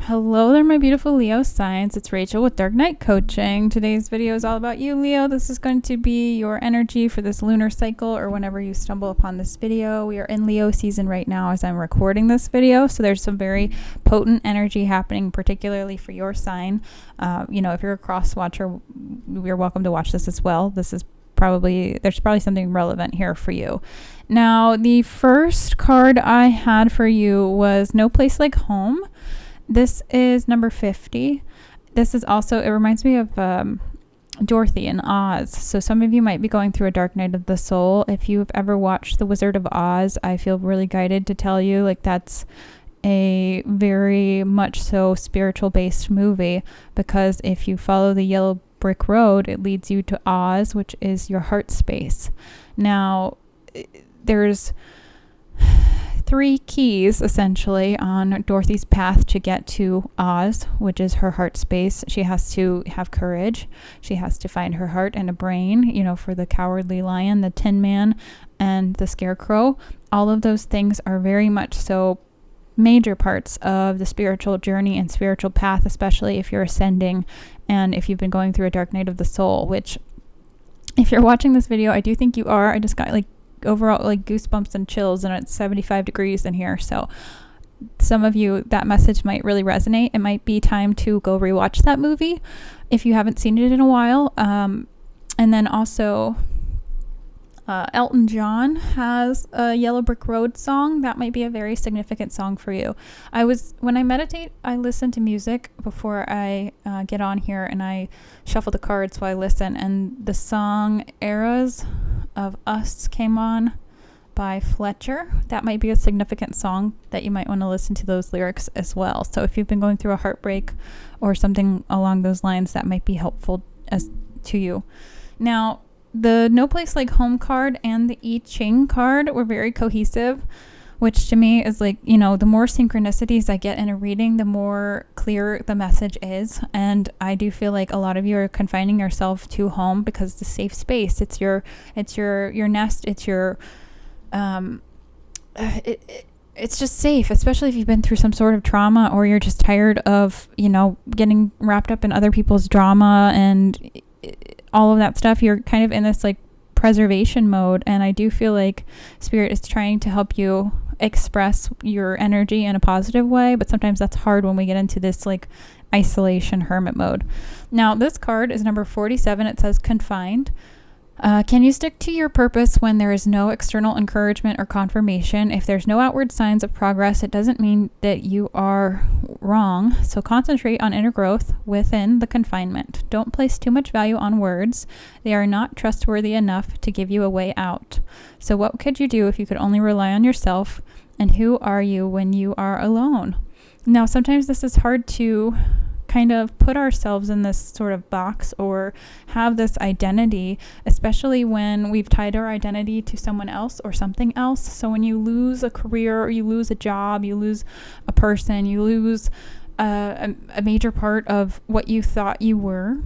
Hello there, my beautiful Leo signs. It's Rachel with Dark Knight Coaching. Today's video is all about you, Leo. This is going to be your energy for this lunar cycle or whenever you stumble upon this video. We are in Leo season right now as I'm recording this video, so there's some very potent energy happening, particularly for your sign. If you're a cross watcher, you're welcome to watch this as well. There's probably something relevant here for you. Now, the first card I had for you was No Place Like Home. This is number 50. This is also, it reminds me of Dorothy in Oz. So some of you might be going through a dark night of the soul. If you've ever watched The Wizard of Oz, I feel really guided to tell you, that's a very much so spiritual based movie, because if you follow the yellow brick road, it leads you to Oz, which is your heart space. Now, there's 3 keys essentially on Dorothy's path to get to Oz, which is her heart space. She has to have courage. She has to find her heart and a brain, for the cowardly lion, the Tin Man, and the Scarecrow. All of those things are very much so major parts of the spiritual journey and spiritual path, especially if you're ascending and if you've been going through a dark night of the soul, which if you're watching this video, I do think you are. I just got overall goosebumps and chills, and it's 75 degrees in here, so some of you, that message might really resonate. It might be time to go rewatch that movie if you haven't seen it in a while. And then also Elton John has a Yellow Brick Road song that might be a very significant song for you. When I meditate, I listen to music before I get on here, and I shuffle the cards while I listen, and the song Eras of Us came on by Fletcher. That might be a significant song that you might want to listen to those lyrics as well. So if you've been going through a heartbreak or something along those lines, that might be helpful to you. Now, the No Place Like Home card and the I Ching card were very cohesive, which to me is the more synchronicities I get in a reading, the more clear the message is. And I do feel like a lot of you are confining yourself to home because it's a safe space. It's your nest. It's your, it's just safe, especially if you've been through some sort of trauma, or you're just tired of, getting wrapped up in other people's drama and all of that stuff. You're kind of in this preservation mode, and I do feel like Spirit is trying to help you express your energy in a positive way, but sometimes that's hard when we get into this isolation hermit mode. Now, this card is number 47. It says Confined. Can you stick to your purpose when there is no external encouragement or confirmation? If there's no outward signs of progress, it doesn't mean that you are wrong. So concentrate on inner growth within the confinement. Don't place too much value on words. They are not trustworthy enough to give you a way out. So what could you do if you could only rely on yourself? And who are you when you are alone? Now, sometimes this is hard to kind of put ourselves in this sort of box or have this identity, especially when we've tied our identity to someone else or something else. So when you lose a career, or you lose a job, you lose a person, you lose a major part of what you thought you were,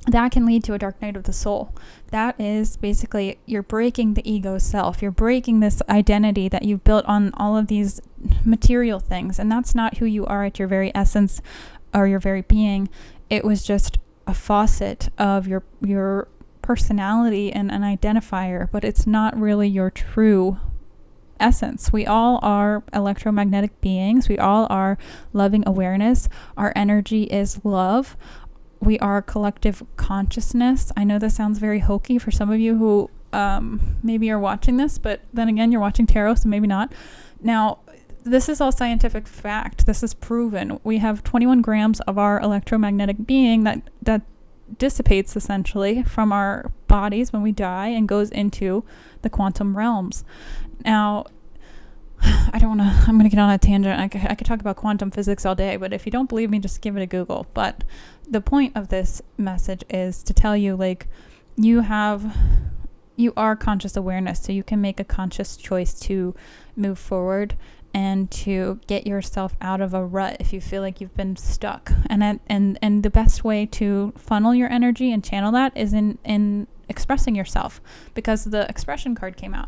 that can lead to a dark night of the soul. That is basically, you're breaking the ego self. You're breaking this identity that you've built on all of these material things, and that's not who you are at your very essence or your very being. It was just a faucet of your personality and an identifier, but it's not really your true essence. We all are electromagnetic beings. We all are loving awareness. Our energy is love. We are collective consciousness. I know this sounds very hokey for some of you who maybe are watching this, but then again, you're watching tarot, so maybe not. Now, this is all scientific fact. This is proven. We have 21 grams of our electromagnetic being that dissipates essentially from our bodies when we die and goes into the quantum realms. Now, I'm going to get on a tangent. I could talk about quantum physics all day, but if you don't believe me, just give it a Google. But the point of this message is to tell you, you are conscious awareness, so you can make a conscious choice to move forward and to get yourself out of a rut if you feel like you've been stuck. And the best way to funnel your energy and channel that is in expressing yourself, because the expression card came out.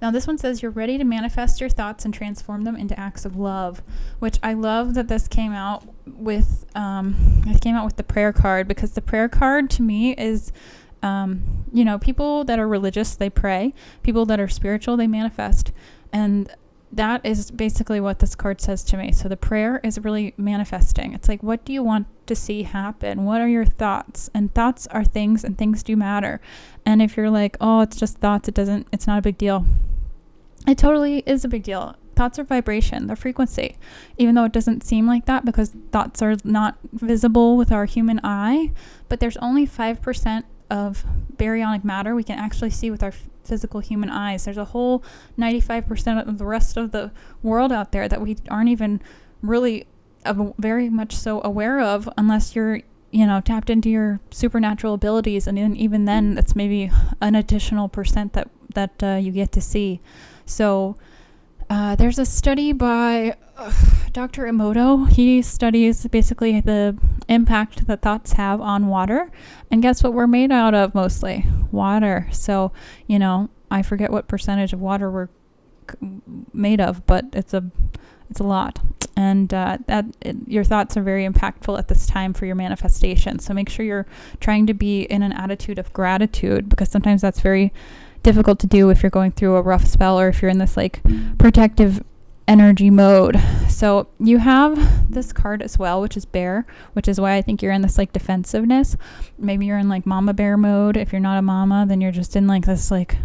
Now this one says you're ready to manifest your thoughts and transform them into acts of love, which I love that this came out with. It came out with the prayer card, because the prayer card to me is, people that are religious, they pray. People that are spiritual, they manifest. And that is basically what this card says to me. So the prayer is really manifesting. It's like, what do you want to see happen? What are your thoughts? And thoughts are things, and things do matter. And if you're like, oh, it's just thoughts, it's not a big deal. It totally is a big deal. Thoughts are vibration, they're frequency, even though it doesn't seem like that because thoughts are not visible with our human eye. But there's only 5% of baryonic matter we can actually see with our physical human eyes. There's a whole 95% of the rest of the world out there that we aren't even really very much so aware of, unless you're tapped into your supernatural abilities, and even then that's maybe an additional percent that you get to see. So there's a study by Dr. Emoto. He studies basically the impact that thoughts have on water. And guess what we're made out of? Mostly water. So, I forget what percentage of water we're made of, but it's a lot. And your thoughts are very impactful at this time for your manifestation. So make sure you're trying to be in an attitude of gratitude, because sometimes that's very difficult to do if you're going through a rough spell, or if you're in this like protective energy mode. So you have this card as well, which is bear, which is why I think you're in this like defensiveness. Maybe you're in like mama bear mode. If you're not a mama, then you're just in like this like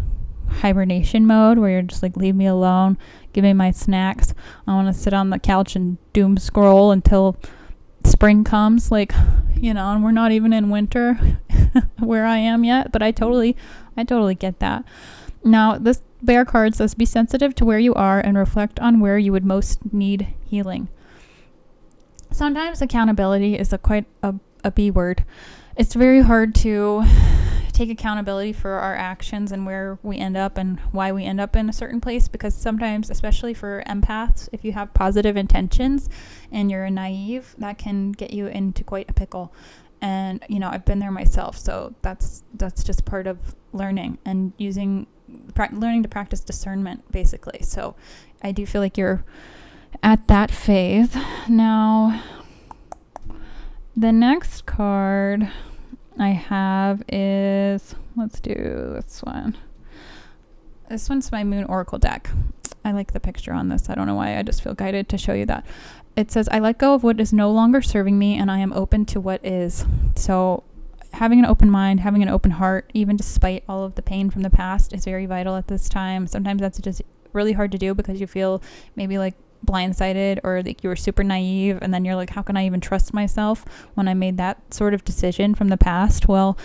hibernation mode where you're just like, leave me alone, give me my snacks. I want to sit on the couch and doom scroll until spring comes, and we're not even in winter where I am yet, but I totally get that. Now, this bear card says, be sensitive to where you are and reflect on where you would most need healing. Sometimes accountability is quite a B word. It's very hard to take accountability for our actions and where we end up and why we end up in a certain place, because sometimes, especially for empaths, if you have positive intentions and you're naive, that can get you into quite a pickle. And I've been there myself, so that's just part of learning and learning to practice discernment, basically. So I do feel like you're at that phase now. The next card I have is, let's do this one. This one's my Moon Oracle deck. I like the picture on this. I don't know why. I just feel guided to show you that. It says, I let go of what is no longer serving me, and I am open to what is. So having an open mind, having an open heart, even despite all of the pain from the past, is very vital at this time. Sometimes that's just really hard to do because you feel maybe like blindsided, or like you were super naive, and then you're like, how can I even trust myself when I made that sort of decision from the past? Well,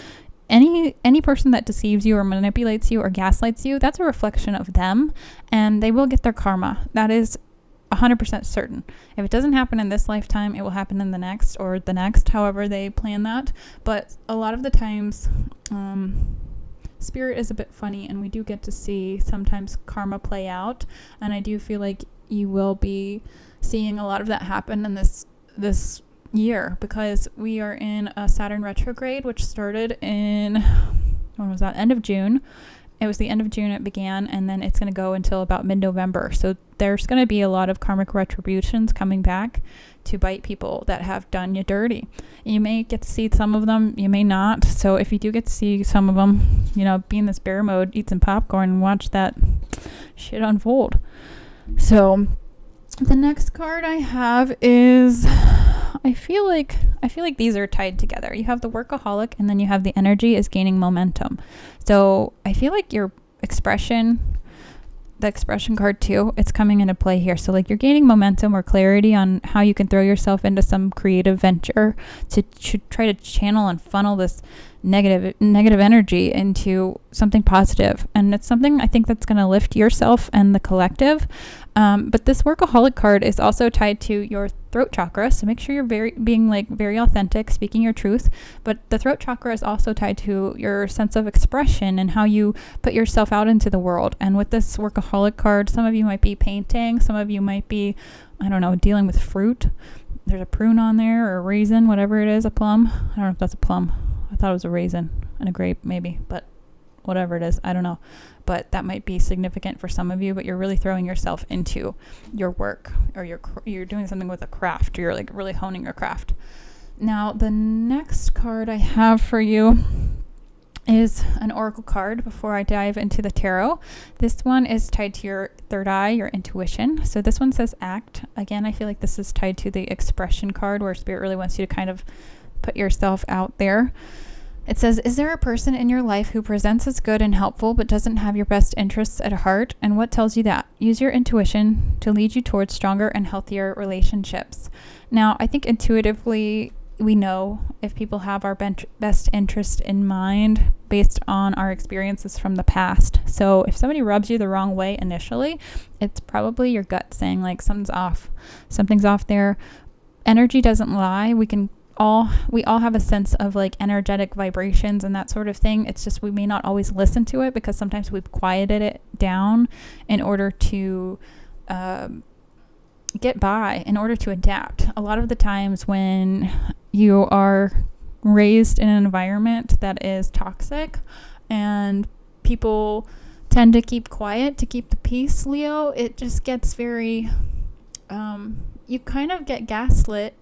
any person that deceives you or manipulates you or gaslights you, that's a reflection of them, and they will get their karma. That is 100% certain. If it doesn't happen in this lifetime, it will happen in the next, or the next, however they plan that. But a lot of the times, spirit is a bit funny, and we do get to see sometimes karma play out, and I do feel like you will be seeing a lot of that happen in this year, because we are in a Saturn retrograde, which started in, when was that? End of June. It was the end of June it began, and then it's going to go until about mid-November. So there's going to be a lot of karmic retributions coming back to bite people that have done you dirty. You may get to see some of them, you may not. So if you do get to see some of them, be in this bear mode, eat some popcorn, and watch that shit unfold. So the next card I have is, I feel like these are tied together. You have the workaholic, and then you have the energy is gaining momentum. So I feel like your expression, the expression card too, it's coming into play here. So like you're gaining momentum or clarity on how you can throw yourself into some creative venture to try to channel and funnel this negative energy into something positive. And it's something I think that's going to lift yourself and the collective. But this workaholic card is also tied to your throat chakra. So make sure you're being very authentic, speaking your truth. But the throat chakra is also tied to your sense of expression and how you put yourself out into the world. And with this workaholic card, some of you might be painting, some of you might be, dealing with fruit. There's a prune on there, or a raisin, whatever it is, a plum. I don't know if that's a plum. I thought it was a raisin and a grape maybe, but whatever it is. I don't know. But that might be significant for some of you, but you're really throwing yourself into your work, or you're doing something with a craft. You're like really honing your craft. Now, the next card I have for you is an oracle card before I dive into the tarot. This one is tied to your third eye, your intuition. So this one says act. Again, I feel like this is tied to the expression card, where spirit really wants you to kind of put yourself out there. It says, is there a person in your life who presents as good and helpful but doesn't have your best interests at heart? And what tells you that? Use your intuition to lead you towards stronger and healthier relationships. Now, I think intuitively we know if people have our best interest in mind based on our experiences from the past. So if somebody rubs you the wrong way initially, it's probably your gut saying like something's off there. Energy doesn't lie. We all have a sense of like energetic vibrations and that sort of thing. It's just we may not always listen to it because sometimes we've quieted it down in order to get by, in order to adapt. A lot of the times when you are raised in an environment that is toxic and people tend to keep quiet to keep the peace, Leo, it just gets very, you kind of get gaslit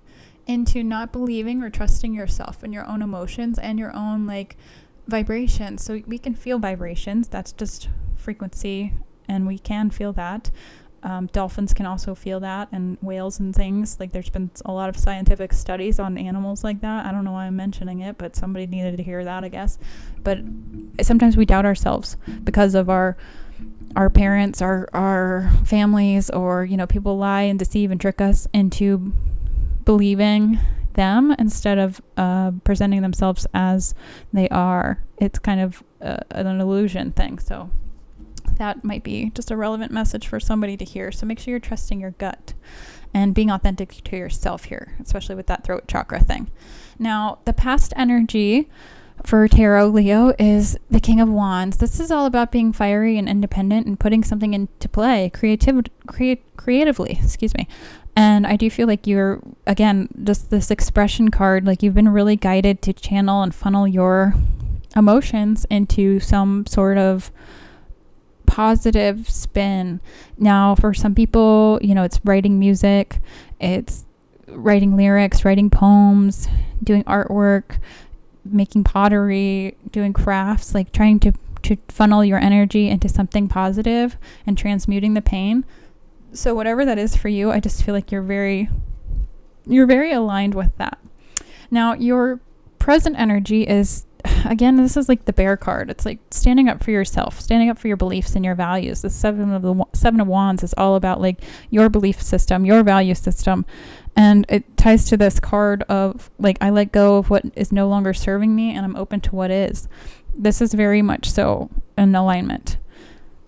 into not believing or trusting yourself and your own emotions and your own like vibrations. So we can feel vibrations. That's just frequency, and we can feel that. Dolphins can also feel that, and whales and things. Like there's been a lot of scientific studies on animals like that. I don't know why I'm mentioning it, but somebody needed to hear that, I guess. But sometimes we doubt ourselves because of our parents, our families, or, you know, people lie and deceive and trick us into believing them instead of presenting themselves as they are. It's kind of an illusion thing. So that might be just a relevant message for somebody to hear. So make sure you're trusting your gut and being authentic to yourself here, especially with that throat chakra thing. Now, the past energy for tarot, Leo, is the King of Wands. This is all about being fiery and independent and putting something into play creatively. And I do feel like you're, again, just this expression card, like you've been really guided to channel and funnel your emotions into some sort of positive spin. Now, for some people, you know, it's writing music, it's writing lyrics, writing poems, doing artwork, making pottery, doing crafts, like trying to funnel your energy into something positive and transmuting the pain. So whatever that is for you, I just feel like you're very aligned with that. Now, your present energy is, again, this is like the bear card. It's like standing up for yourself, standing up for your beliefs and your values. The Seven of Wands is all about like your belief system, your value system. And it ties to this card of like, I let go of what is no longer serving me and I'm open to what is. This is very much so an alignment,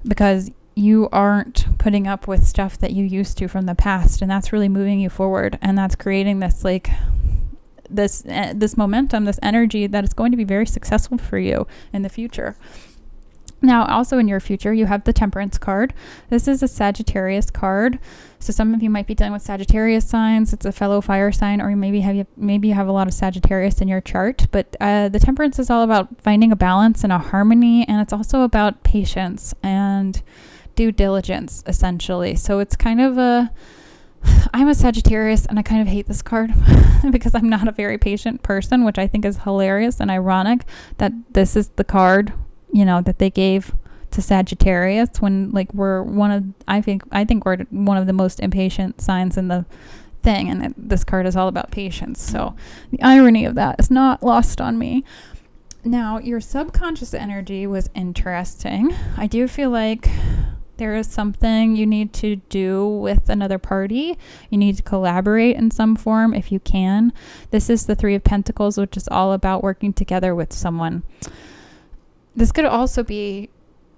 because you aren't putting up with stuff that you used to from the past, and that's really moving you forward, and that's creating this like this momentum, this energy that is going to be very successful for you in the future. Now, also in your future, you have the Temperance card. This is a Sagittarius card. So some of you might be dealing with Sagittarius signs. It's a fellow fire sign, or maybe you have a lot of Sagittarius in your chart. But the Temperance is all about finding a balance and a harmony, and it's also about patience and due diligence, essentially. So it's kind of I'm a Sagittarius, and I kind of hate this card because I'm not a very patient person, which I think is hilarious and ironic that this is the card, you know, that they gave to Sagittarius when like I think we're one of the most impatient signs in the thing, and this card is all about patience. So the irony of that is not lost on me. Now, your subconscious energy was interesting. I do feel like there is something you need to do with another party. You need to collaborate in some form if you can. This is the Three of Pentacles, which is all about working together with someone. This could also be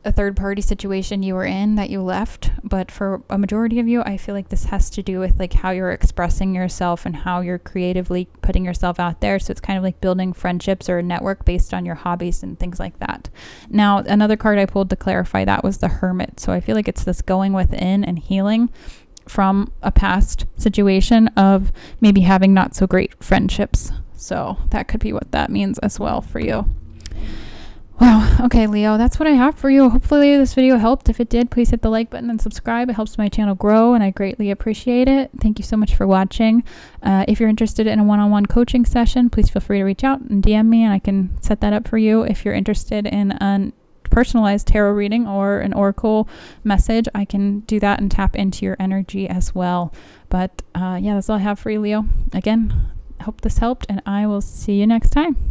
a third party situation you were in that you left, but for a majority of you, I feel like this has to do with like how you're expressing yourself and how you're creatively putting yourself out there. So it's kind of like building friendships or a network based on your hobbies and things like that. Now, another card I pulled to clarify that was the Hermit. So I feel like it's this going within and healing from a past situation of maybe having not so great friendships. So that could be what that means as well for you. Wow. Okay, Leo, that's what I have for you. Hopefully this video helped. If it did, please hit the like button and subscribe. It helps my channel grow, and I greatly appreciate it. Thank you so much for watching. If you're interested in a one-on-one coaching session, please feel free to reach out and DM me, and I can set that up for you. If you're interested in a personalized tarot reading or an oracle message, I can do that and tap into your energy as well. But yeah, that's all I have for you, Leo. Again, I hope this helped, and I will see you next time.